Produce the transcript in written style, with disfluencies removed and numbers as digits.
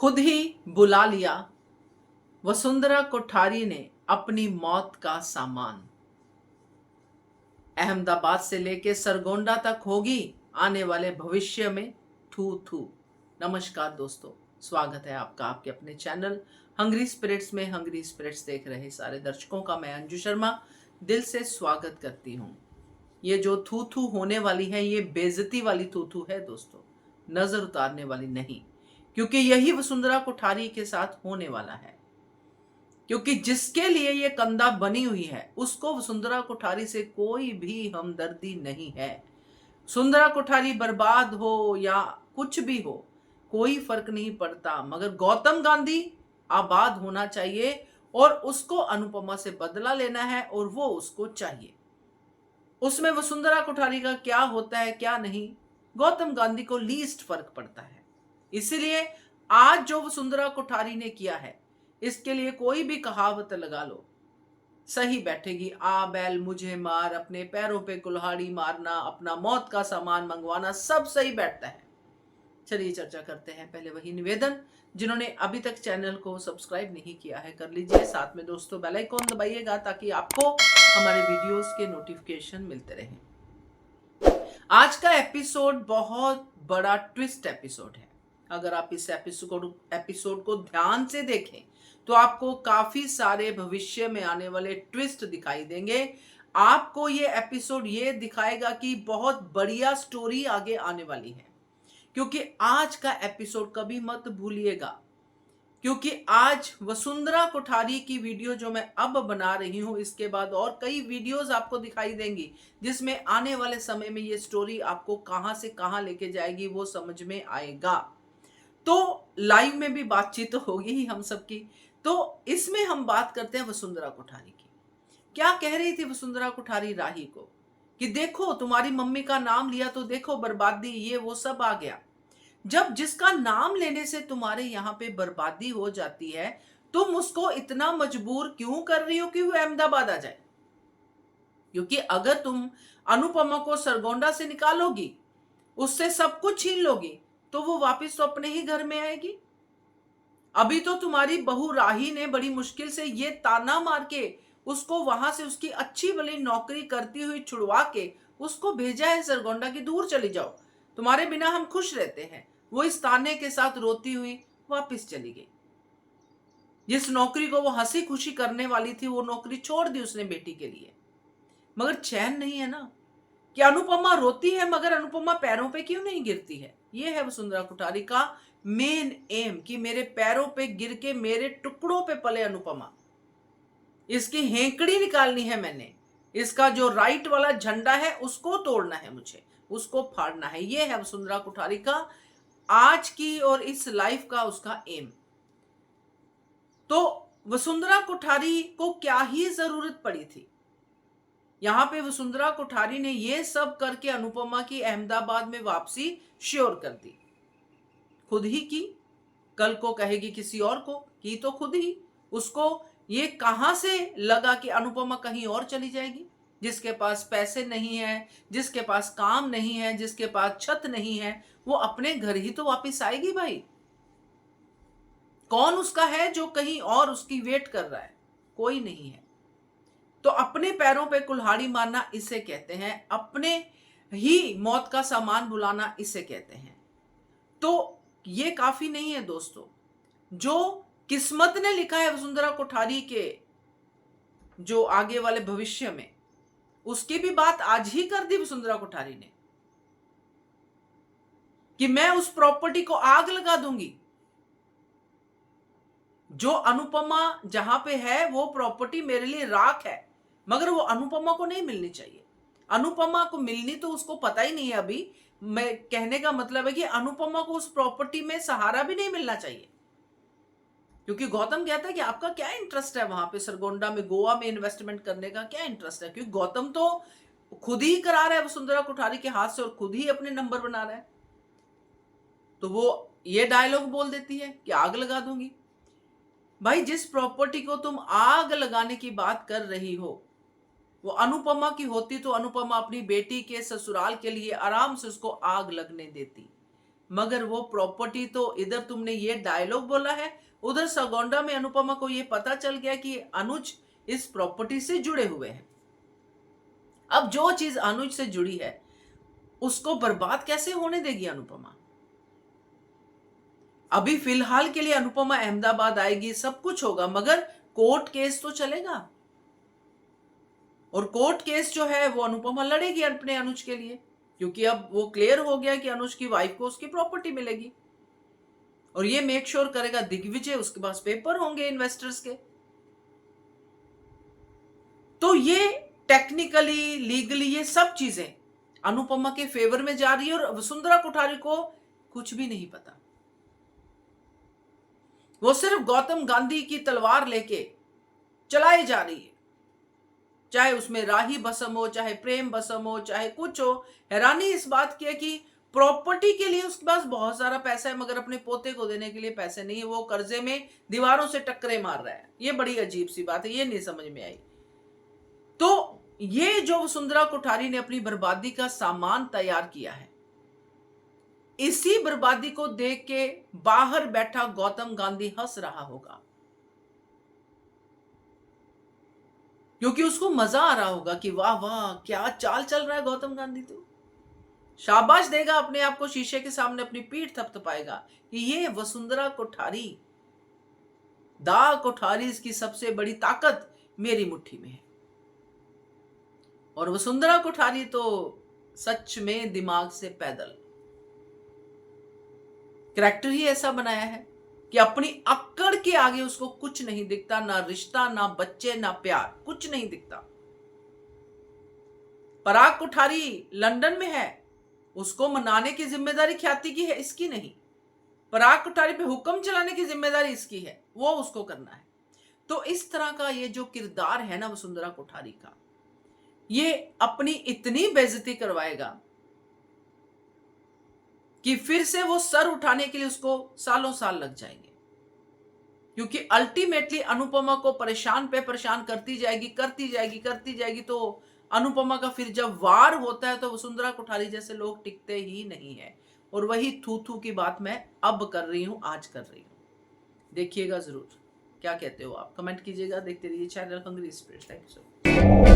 खुद ही बुला लिया वसुंधरा कोठारी ने अपनी मौत का सामान। अहमदाबाद से लेके सरगोंडा तक होगी आने वाले भविष्य में थू थू। नमस्कार दोस्तों, स्वागत है आपका आपके अपने चैनल हंग्री स्पिरिट्स में। हंग्री स्पिरिट्स देख रहे सारे दर्शकों का मैं अंजू शर्मा दिल से स्वागत करती हूँ। ये जो थू थू होने वाली है ये बेइज्जती वाली थू थू है दोस्तों, नजर उतारने वाली नहीं, क्योंकि यही वसुंधरा कोठारी के साथ होने वाला है। क्योंकि जिसके लिए ये कंधा बनी हुई है उसको वसुंधरा कोठारी से कोई भी हमदर्दी नहीं है। सुंदरा कोठारी बर्बाद हो या कुछ भी हो, कोई फर्क नहीं पड़ता, मगर गौतम गांधी आबाद होना चाहिए और उसको अनुपमा से बदला लेना है और वो उसको चाहिए। उसमें वसुंधरा कोठारी का क्या होता है क्या नहीं, गौतम गांधी को लीस्ट फर्क पड़ता है। इसीलिए आज जो वसुंधरा कोठारी ने किया है, इसके लिए कोई भी कहावत लगा लो, सही बैठेगी। आ बैल मुझे मार, अपने पैरों पे कुल्हाड़ी मारना, अपना मौत का सामान मंगवाना, सब सही बैठता है। चलिए चर्चा करते हैं। पहले वही निवेदन, जिन्होंने अभी तक चैनल को सब्सक्राइब नहीं किया है कर लीजिए, साथ में दोस्तों बेल आइकॉन दबाइएगा ताकि आपको हमारे वीडियोस के नोटिफिकेशन मिलते रहें। आज का एपिसोड बहुत बड़ा ट्विस्ट एपिसोड है। अगर आप इस एपिसोड को ध्यान से देखें तो आपको काफी सारे भविष्य में आने वाले ट्विस्ट दिखाई देंगे। आपको ये एपिसोड ये दिखाएगा कि बहुत बढ़िया स्टोरी आगे आने वाली है। क्योंकि आज का एपिसोड कभी मत भूलिएगा, क्योंकि आज वसुंधरा कोठारी की वीडियो जो मैं अब बना रही हूं, इसके बाद और कई वीडियोस आपको दिखाई देंगी जिसमें आने वाले समय में ये स्टोरी आपको कहां से कहां लेके जाएगी वो समझ में आएगा। तो लाइव में भी बातचीत तो होगी ही हम सबकी। तो इसमें हम बात करते हैं वसुंधरा कोठारी की। क्या कह रही थी वसुंधरा कोठारी राही को कि देखो तुम्हारी मम्मी का नाम लिया तो देखो बर्बादी ये वो सब आ गया। जब जिसका नाम लेने से तुम्हारे यहाँ पे बर्बादी हो जाती है, तुम उसको इतना मजबूर क्यों कर रही हो कि वो अहमदाबाद आ जाए? क्योंकि अगर तुम अनुपमा को सरगोंडा से निकालोगी, उससे सब कुछ छीन लोगी, तो वो वापस तो अपने ही घर में आएगी। अभी तो तुम्हारी बहू राही ने बड़ी मुश्किल से ये ताना मार के उसको वहां से उसकी अच्छी भली नौकरी करती हुई छुड़वा के उसको भेजा है सरगोंडा की, दूर चली जाओ, तुम्हारे बिना हम खुश रहते हैं। वो इस ताने के साथ रोती हुई वापस चली गई। जिस नौकरी को वो हंसी खुशी करने वाली थी वो नौकरी छोड़ दी उसने बेटी के लिए। मगर चैन नहीं है ना कि अनुपमा रोती है मगर अनुपमा पैरों पे क्यों नहीं गिरती है। ये है वसुंधरा कोठारी का मेन एम कि मेरे पैरों पे गिर के मेरे टुकड़ों पे पले अनुपमा। इसकी हेंकड़ी निकालनी है मैंने, इसका जो राइट वाला झंडा है उसको तोड़ना है मुझे, उसको फाड़ना है। ये है वसुंधरा कोठारी का आज की और इस लाइफ का उसका एम। तो वसुंधरा कोठारी को क्या ही जरूरत पड़ी थी? यहां पे वसुंधरा कोठारी ने ये सब करके अनुपमा की अहमदाबाद में वापसी श्योर कर दी। खुद ही की, कल को कहेगी किसी और को, की तो खुद ही। उसको ये कहां से लगा कि अनुपमा कहीं और चली जाएगी? जिसके पास पैसे नहीं है, जिसके पास काम नहीं है, जिसके पास छत नहीं है, वो अपने घर ही तो वापस आएगी भाई। कौन उसका है जो कहीं और उसकी वेट कर रहा है? कोई नहीं है। तो अपने पैरों पे कुल्हाड़ी मारना इसे कहते हैं, अपने ही मौत का सामान बुलाना इसे कहते हैं। तो ये काफी नहीं है दोस्तों, जो किस्मत ने लिखा है वसुंधरा कोठारी के जो आगे वाले भविष्य में, उसकी भी बात आज ही कर दी वसुंधरा कोठारी ने कि मैं उस प्रॉपर्टी को आग लगा दूंगी। जो अनुपमा जहां पे है वो प्रॉपर्टी मेरे लिए राख है, मगर वो अनुपमा को नहीं मिलनी चाहिए। अनुपमा को मिलनी तो उसको पता ही नहीं है अभी। मैं कहने का मतलब है कि अनुपमा को उस प्रॉपर्टी में सहारा भी नहीं मिलना चाहिए। क्योंकि गौतम कहता है कि आपका क्या इंटरेस्ट है वहां पे सरगोंडा में, गोवा में इन्वेस्टमेंट करने का क्या इंटरेस्ट है? क्योंकि गौतम तो खुद ही करा रहा है वसुंधरा कोठारी के हाथ से और खुद ही अपने नंबर बना रहा है। तो वो ये डायलॉग बोल देती है कि आग लगा दूंगी। भाई जिस प्रॉपर्टी को तुम आग लगाने की बात कर रही हो, वो अनुपमा की होती तो अनुपमा अपनी बेटी के ससुराल के लिए आराम से उसको आग लगने देती। मगर वो प्रॉपर्टी तो इधर तुमने ये डायलॉग बोला है, उधर सरगोंडा में अनुपमा को ये पता चल गया कि अनुज इस प्रॉपर्टी से जुड़े हुए हैं। अब जो चीज अनुज से जुड़ी है उसको बर्बाद कैसे होने देगी अनुपमा? अभी फिलहाल के लिए अनुपमा अहमदाबाद आएगी, सब कुछ होगा, मगर कोर्ट केस तो चलेगा और कोर्ट केस जो है वो अनुपमा लड़ेगी अपने अनुज के लिए, क्योंकि अब वो क्लियर हो गया कि अनुज की वाइफ को उसकी प्रॉपर्टी मिलेगी और ये मेक श्योर करेगा दिग्विजय, उसके पास पेपर होंगे इन्वेस्टर्स के। तो ये टेक्निकली लीगली ये सब चीजें अनुपमा के फेवर में जा रही है और वसुंधरा कोठारी को कुछ भी नहीं पता। वो सिर्फ गौतम गांधी की तलवार लेके चलाई जा रही है, चाहे उसमें राही बसम हो, चाहे प्रेम बसम हो, चाहे कुछ हो। हैरानी इस बात की है कि प्रॉपर्टी के लिए उसके पास बहुत सारा पैसा है मगर अपने पोते को देने के लिए पैसे नहीं है, वो कर्जे में दीवारों से टक्करे मार रहा है। ये बड़ी अजीब सी बात है, ये नहीं समझ में आई। तो ये जो वसुंधरा कोठारी ने अपनी बर्बादी का सामान तैयार किया है, इसी बर्बादी को देख के बाहर बैठा गौतम गांधी हंस रहा होगा, क्योंकि उसको मजा आ रहा होगा कि वाह वाह क्या चाल चल रहा है गौतम गांधी, तो शाबाश देगा अपने आप को, शीशे के सामने अपनी पीठ थपथपाएगा कि ये वसुंधरा कोठारी, दा कोठारी, इसकी सबसे बड़ी ताकत मेरी मुट्ठी में है। और वसुंधरा कोठारी तो सच में दिमाग से पैदल, कैरेक्टर ही ऐसा बनाया है कि अपनी अक्कड़ के आगे उसको कुछ नहीं दिखता, ना रिश्ता, ना बच्चे, ना प्यार, कुछ नहीं दिखता। पराग कोठारी लंदन में है, उसको मनाने की जिम्मेदारी ख्याति की है, इसकी नहीं। पराग कोठारी पे हुक्म चलाने की जिम्मेदारी इसकी है, वो उसको करना है। तो इस तरह का ये जो किरदार है ना वसुंधरा कोठारी का, ये अपनी इतनी बेइज्जती करवाएगा कि फिर से वो सर उठाने के लिए उसको सालों साल लग जाएंगे, क्योंकि अल्टीमेटली अनुपमा को परेशान पे परेशान करती जाएगी, करती जाएगी, करती जाएगी। तो अनुपमा का फिर जब वार होता है तो वसुंधरा कोठारी जैसे लोग टिकते ही नहीं है। और वही थू थू की बात मैं अब कर रही हूं, आज कर रही हूं। देखिएगा जरूर, क्या कहते हो आप, कमेंट कीजिएगा। देखते रहिए channel hungry spirits. Thank you so much.